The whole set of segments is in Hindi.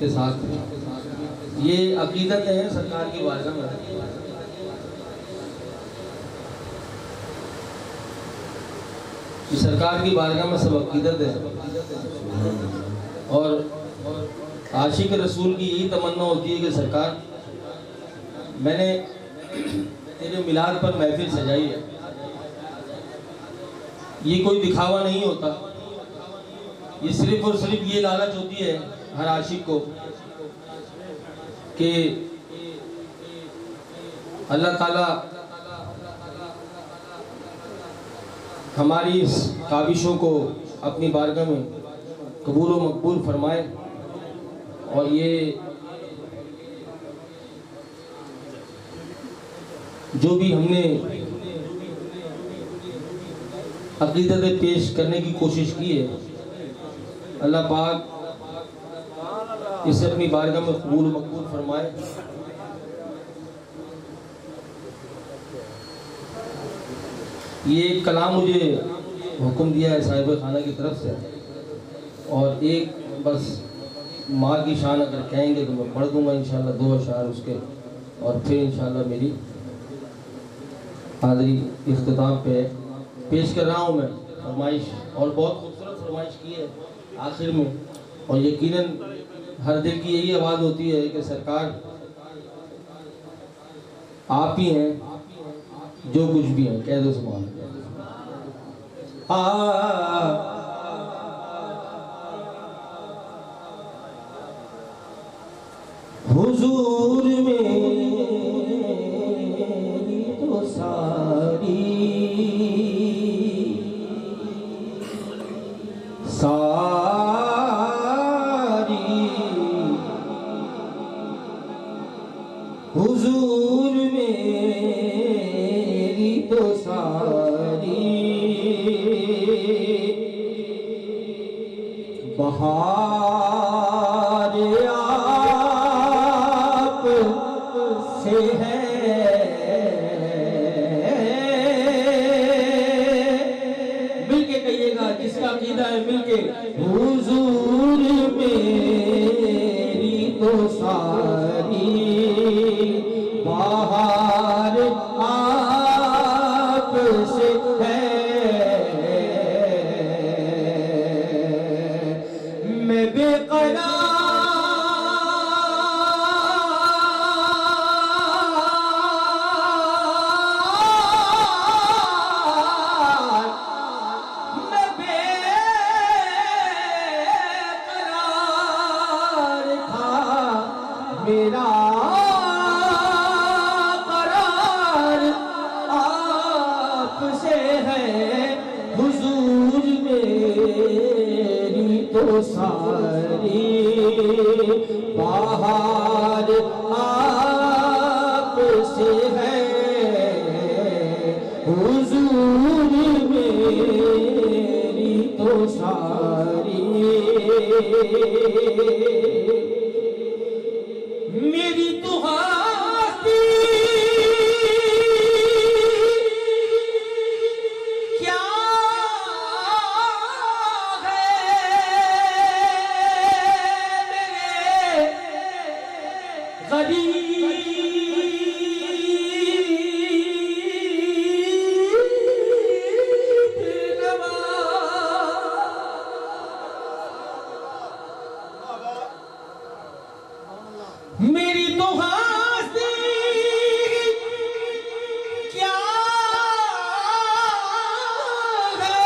के साथ ये अकीदत है सरकार की बारगाह में कि सरकार की बारगाह में सब अकीदत है। और आशिक रसूल की यही तमन्ना होती है कि सरकार, मैंने तेरे मिलाद पर महफिल सजाई है, ये कोई दिखावा नहीं होता, ये सिर्फ और सिर्फ ये लालच होती है हर आशिक को कि अल्लाह ताला हमारी इस काविशों को अपनी बारगाह में कबूल व मकबूल फरमाए। और ये जो भी हमने अक़ीदत पेश करने की कोशिश की है, अल्लाह पाक इसे अपनी बारगाह में कबूल मकबूल फरमाए। ये एक कलाम मुझे हुक्म दिया है साहिब खाना की तरफ से, और एक बस माँ की शान अगर कहेंगे तो मैं पढ़ दूंगा इंशाल्लाह 2 अशार उसके, और फिर इंशाल्लाह मेरी हाज़री इख्तिताम पे पेश कर रहा हूँ मैं फरमाइश। और बहुत खूबसूरत फरमाइश की है आखिर में, और यकीनन हर दिल की यही आवाज़ होती है कि सरकार आप ही हैं जो कुछ भी हैं, कह दो सुभान हुजूर मेरी तो सारी हुजूर मेरी तो सारी बहार आप से है, मिलके कहिएगा जिसका अकीदा है मिलके, हुजूर मेरी तो सारी बहार आप से है, मैं बेकरार था, मेरा करार आपसे है, हुजूर मेरी तो सारी बहार आपसे है, हुजूर मेरी तो सारी, मेरी तो हस्ती क्या है, मेरे गरीब मेरी तो हस्ती क्या है,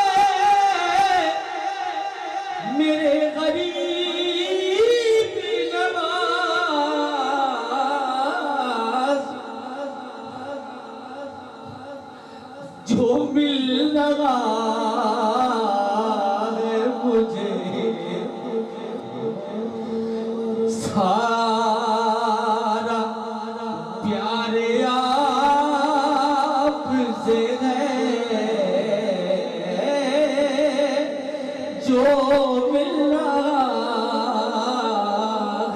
मेरे गरीब नवाज, जो मिल लगा है मुझे सारा प्यारे आपसे है, जो मिल रहा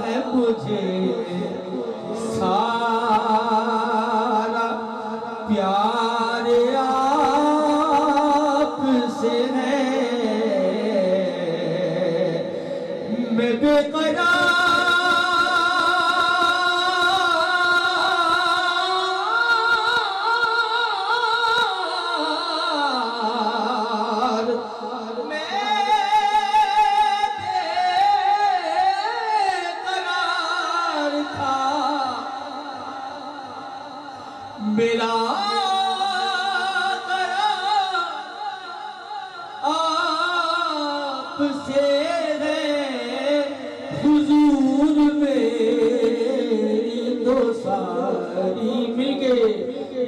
है मुझे सारा प्यारे आपसे है, मैं बेकरार मेरा आपसे है हुजूर मेरी तो सारी मिल के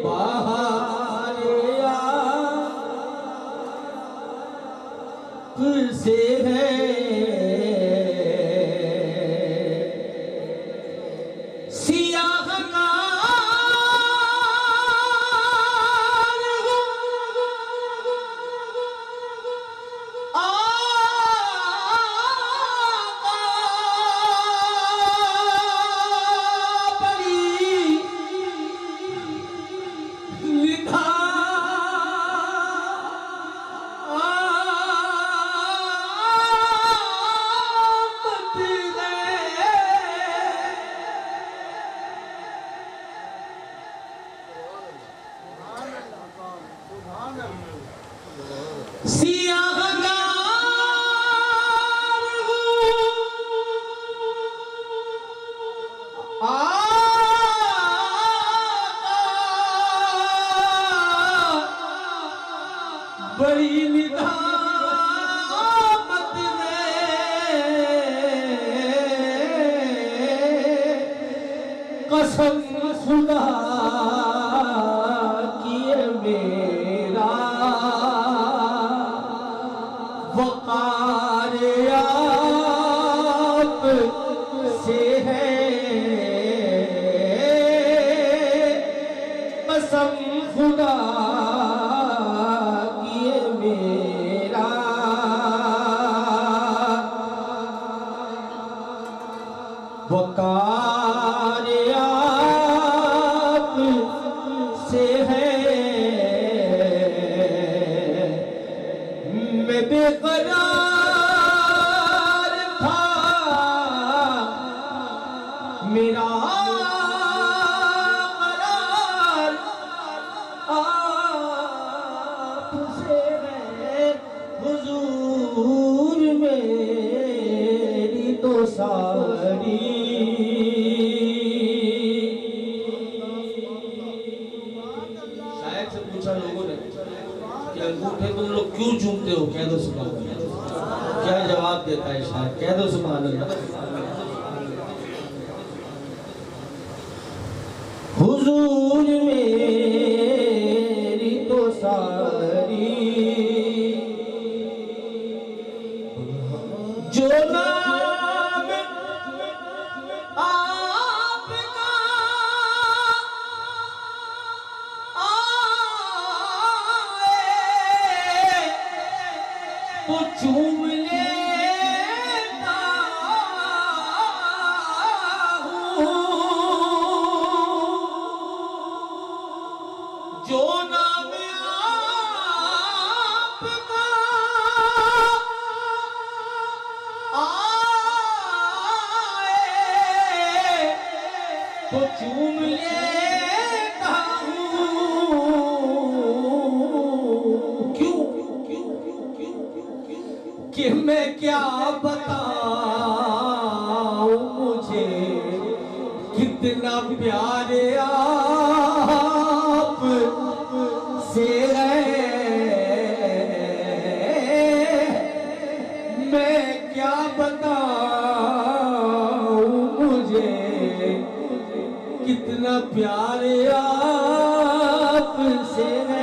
बाहर आपसे है बड़ी निदामत में कसम खुदा की मेरा वक़ार आप से है कसम खुदा मेरा वक़ार आप से है मैं बेकरार था मेरा करार आपसे है हुजूर मेरी तो सारी शायद से पूछा लोगों ने कि अंगूठे तुम लोग क्यों चूमते हो, कह दो सुभान अल्लाह। क्या जवाब देता है शायद, कह दो सुभान अल्लाह। हुजूर मेरी तो सारी जो नाम आपका आए तो चूम लेता हूँ जो नाम आपका आए तो चूम लेता हूँ। क्यों कि मैं क्या बताऊं मुझे कितना प्यारे आप से है मैं क्या बताऊं मुझे कितना प्यारे आप से है